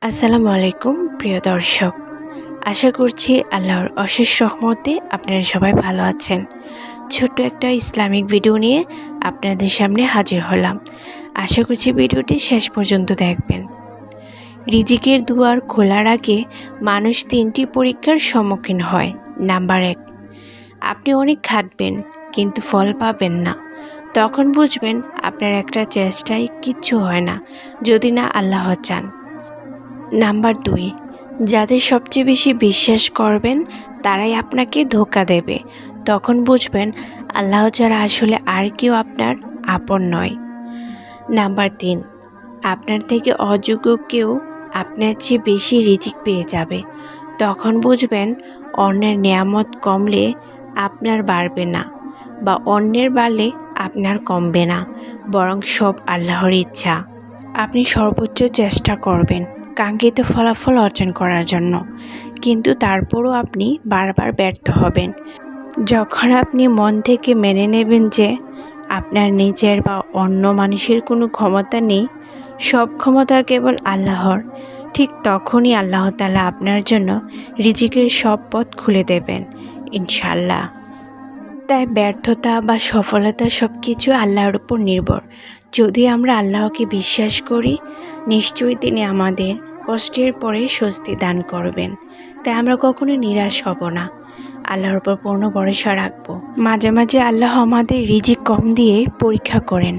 আসসালামু আলাইকুম প্রিয় দর্শক, আশা করছি আল্লাহর অশেষ রহমতে আপনারা সবাই ভালো আছেন। ছোট্ট একটা ইসলামিক ভিডিও নিয়ে আপনাদের সামনে হাজির হলাম। আশা করছি ভিডিওটি শেষ পর্যন্ত দেখবেন। রিজিকের দুয়ার খোলার আগে মানুষ 3টি পরীক্ষার সম্মুখীন হয়। নাম্বার 1, আপনি অনেক খাটবেন কিন্তু ফল পাবেন না। তখন বুঝবেন আপনার একটা চেষ্টায় কিচ্ছু হয় না, যদি না আল্লাহ চান। নাম্বার 2, যাদের সবচেয়ে বেশি বিশ্বাস করবেন তারাই আপনাকে ধোঁকা দেবে। তখন বুঝবেন আল্লাহ ছাড়া আসলে আর কেউ আপনার আপন নয়। নাম্বার 3, আপনার থেকে অযোগ্য কেউ আপনার চেয়ে বেশি রিজিক পেয়ে যাবে। তখন বুঝবেন অন্যের নেয়ামত কমলে আপনার বাড়বে না, বা অন্যের বাড়লে আপনার কমবে না, বরং সব আল্লাহর ইচ্ছা। আপনি সর্বোচ্চ চেষ্টা করবেন কাঙ্ক্ষিত ফলাফল অর্জন করার জন্য, কিন্তু তারপরও আপনি বারবার ব্যর্থ হবেন। যখন আপনি মন থেকে মেনে নেবেন যে আপনার নিজের বা অন্য মানুষের কোনো ক্ষমতা নেই, সব ক্ষমতা কেবল আল্লাহর, ঠিক তখনই আল্লাহ তাআলা আপনার জন্য রিজিকের সব পথ খুলে দেবেন ইনশাআল্লাহ। তাই ব্যর্থতা বা সফলতা সব কিছু আল্লাহর উপর নির্ভর। যদি আমরা আল্লাহকে বিশ্বাস করি, নিশ্চয়ই তিনি আমাদের কষ্টের পরে স্বস্তি দান করবেন। তাই আমরা কখনো নিরাশ হব না, আল্লাহর উপর পূর্ণ ভরসা রাখব। মাঝে মাঝে আল্লাহ আমাদের রিজিক কম দিয়ে পরীক্ষা করেন,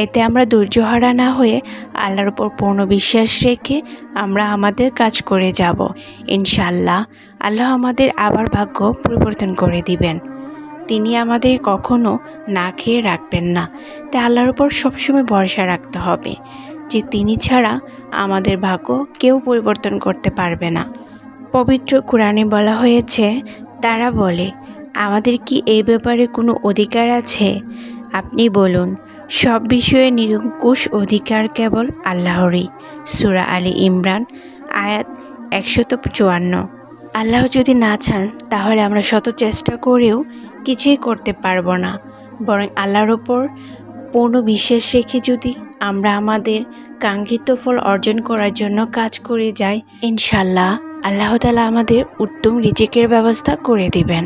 এতে আমরা ধৈর্যহারা না হয়ে আল্লাহর উপর পূর্ণ বিশ্বাস রেখে আমরা আমাদের কাজ করে যাব। ইনশাআল্লাহ আল্লাহ আমাদের আবার ভাগ্য পরিবর্তন করে দিবেন। তিনি আমাদের কখনো না খেয়ে রাখবেন না। তাই আল্লাহর উপর সবসময় ভরসা রাখতে হবে যে তিনি ছাড়া আমাদের ভাগ্য কেউ পরিবর্তন করতে পারবে না। পবিত্র কোরআনে বলা হয়েছে, তারা বলে, আমাদের কি এই ব্যাপারে কোনো অধিকার আছে? আপনি বলুন, সব বিষয়ে নিরঙ্কুশ অধিকার কেবল আল্লাহরই। সূরা আলী ইমরান আয়াত 154। আল্লাহ যদি না চান তাহলে আমরা শত চেষ্টা করেও কিছুই করতে পারবো না, বরং আল্লাহর ওপর পূর্ণ বিশ্বাস রেখে যদি আমরা আমাদের কাঙ্ক্ষিত ফল অর্জন করার জন্য কাজ করে যাই, ইনশাআল্লাহ আল্লাহ তাআলা আমাদের উত্তম রিজিকের ব্যবস্থা করে দিবেন।